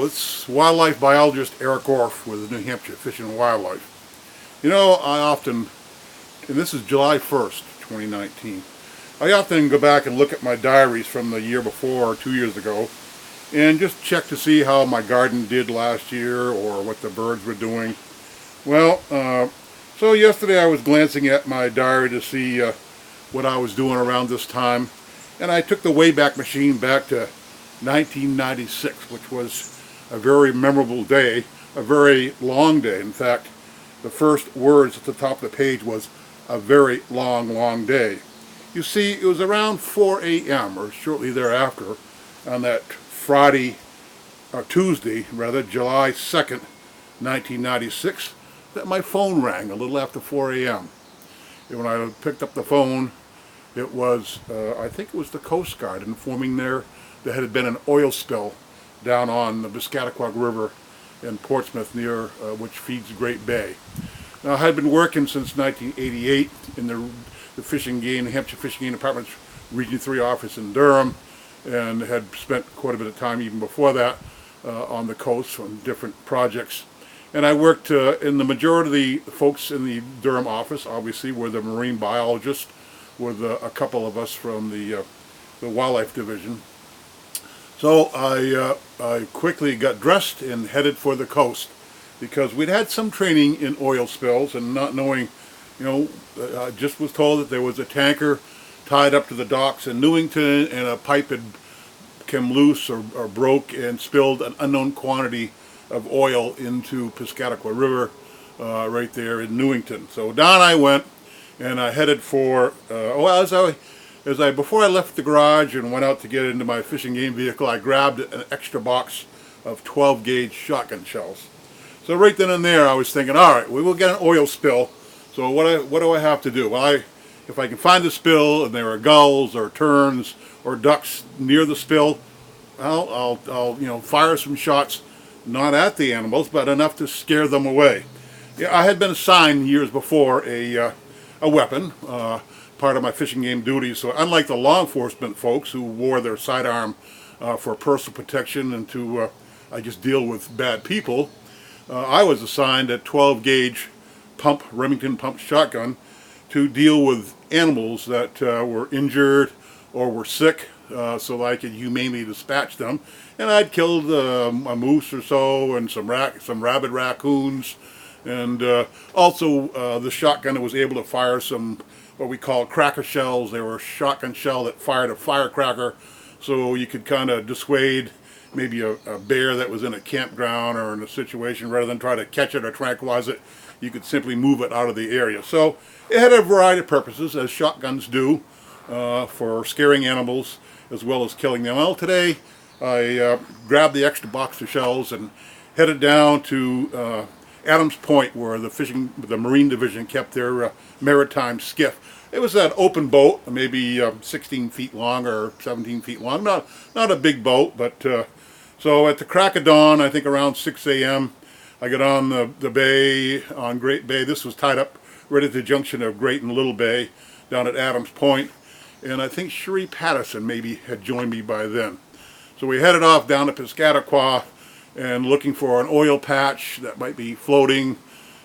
It's wildlife biologist Eric Orff with the New Hampshire Fish and Wildlife. You know, and this is July 1st, 2019, I often go back and look at my diaries from the year before or 2 years ago and just check to see how my garden did last year or what the birds were doing. Well, so yesterday I was glancing at my diary to see what I was doing around this time, and I took the Wayback Machine back to 1996, which was a very memorable day, a very long day. In fact, the first words at the top of the page was a very long day. You see, it was around 4 a.m. or shortly thereafter on that Tuesday, July 2nd, 1996, that my phone rang a little after 4 a.m. And when I picked up the phone, it was, I think it was the Coast Guard informing there had been an oil spill down on the Piscataqua River in Portsmouth, near which feeds Great Bay. Now, I had been working since 1988 in the New Hampshire Fishing Game Department's Region 3 office in Durham, and had spent quite a bit of time even before that on the coast on different projects. And I worked in the majority of the folks in the Durham office, obviously, were the marine biologists, with a couple of us from the wildlife division. So I quickly got dressed and headed for the coast, because we'd had some training in oil spills, and not knowing, I just was told that there was a tanker tied up to the docks in Newington, and a pipe had come loose or broke and spilled an unknown quantity of oil into Piscataqua River right there in Newington. So down I went, and I headed for, before I left the garage and went out to get into my fishing game vehicle, I grabbed an extra box of 12 gauge shotgun shells. So right then and there I was thinking, all right, we will get an oil spill, so what do I have to do? Well, if I can find the spill and there are gulls or terns or ducks near the spill, I'll fire some shots, not at the animals, but enough to scare them away. Yeah, I had been assigned years before a weapon, part of my fishing game duties. So unlike the law enforcement folks who wore their sidearm for personal protection and to I just deal with bad people, I was assigned a 12 gauge Remington pump shotgun to deal with animals that were injured or were sick, so that I could humanely dispatch them. And I'd killed a moose or so, and some rabid raccoons, and also the shotgun was able to fire some what we call cracker shells. They were a shotgun shell that fired a firecracker, so you could kind of dissuade maybe a bear that was in a campground or in a situation. Rather than try to catch it or tranquilize it, you could simply move it out of the area. So it had a variety of purposes, as shotguns do, for scaring animals as well as killing them. Well, today I grabbed the extra box of shells and headed down to Adams Point, where the Marine Division kept their maritime skiff. It was an open boat, maybe 16 feet long or 17 feet long. Not a big boat, but so at the crack of dawn, I think around 6 a.m., I got on the bay on Great Bay. This was tied up right at the junction of Great and Little Bay down at Adams Point, and I think Cherie Patterson maybe had joined me by then. So we headed off down to Piscataqua and looking for an oil patch that might be floating.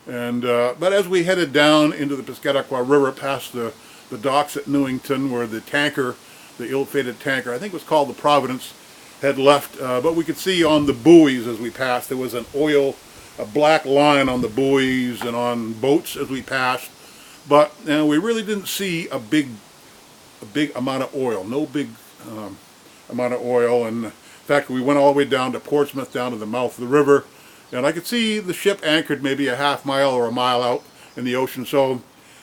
And but as we headed down into the Piscataqua River past the docks at Newington, where the tanker, the ill-fated tanker, I think it was called the Providence, had left, but we could see on the buoys as we passed, there was a black line on the buoys and on boats as we passed, but we really didn't see a big amount of oil, no big amount of oil. And in fact, we went all the way down to Portsmouth, down to the mouth of the river, and I could see the ship anchored maybe a half mile or a mile out in the ocean. So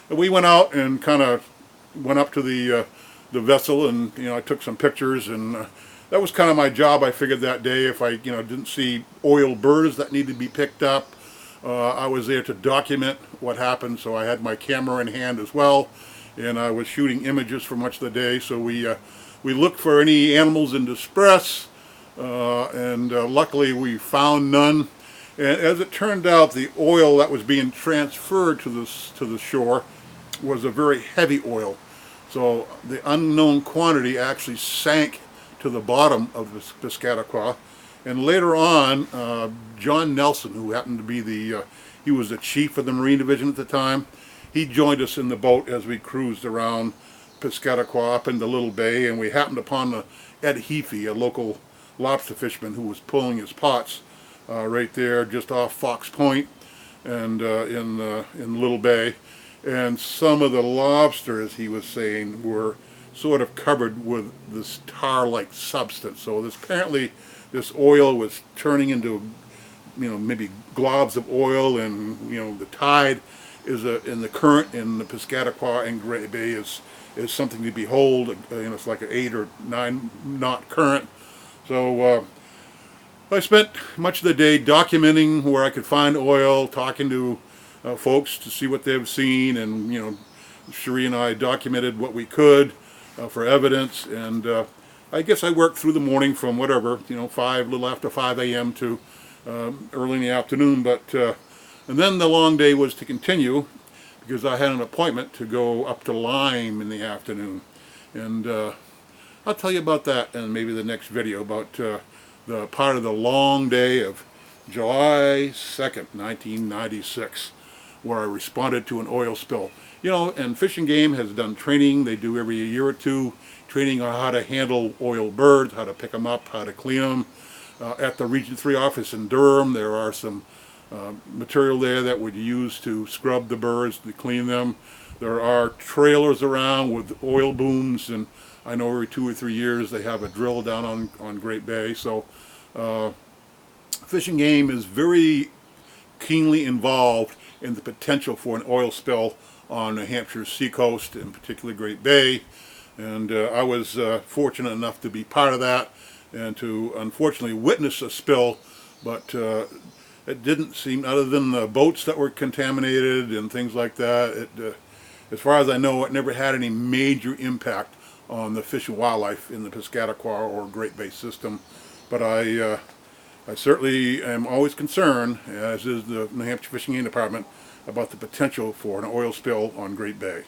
we went out and kind of went up to the vessel, and I took some pictures, and that was kind of my job. I figured that day, if I didn't see oil birds that needed to be picked up, I was there to document what happened. So I had my camera in hand as well, and I was shooting images for much of the day. So we looked for any animals in distress, and luckily we found none. And as it turned out, the oil that was being transferred to the shore was a very heavy oil. So the unknown quantity actually sank to the bottom of the Piscataqua, And later on, John Nelson, who happened to be he was the chief of the Marine Division at the time, he joined us in the boat as we cruised around Piscataqua up into Little Bay, and we happened upon Ed Heafy, a local lobster fisherman who was pulling his pots right there just off Fox Point and in Little Bay. And some of the lobster, as he was saying, were sort of covered with this tar-like substance. So apparently this oil was turning into, maybe globs of oil, and the tide is in the current in the Piscataqua and Great Bay is something to behold. It's like an 8 or 9 knot current. So I spent much of the day documenting where I could find oil, talking to folks to see what they've seen, and Cherie and I documented what we could for evidence. And I guess I worked through the morning from whatever, 5, a little after 5 a.m. to early in the afternoon. But and then the long day was to continue, because I had an appointment to go up to Lyme in the afternoon. And I'll tell you about that in maybe the next video, about the part of the long day of July 2nd, 1996, where I responded to an oil spill. And Fish and Game has done training. They do every year or two, training on how to handle oil birds, how to pick them up, how to clean them. At the Region 3 office in Durham, there are some material there that would use to scrub the birds, to clean them. There are trailers around with oil booms, and I know every 2 or 3 years they have a drill down on Great Bay. So Fish and Game is very keenly involved in the potential for an oil spill on New Hampshire's seacoast, in particular Great Bay. And I was fortunate enough to be part of that and to unfortunately witness a spill, but it didn't seem, other than the boats that were contaminated and things like that, as far as I know, it never had any major impact on the fish and wildlife in the Piscataqua or Great Bay system. But I certainly am always concerned, as is the New Hampshire Fishing Game Department, about the potential for an oil spill on Great Bay.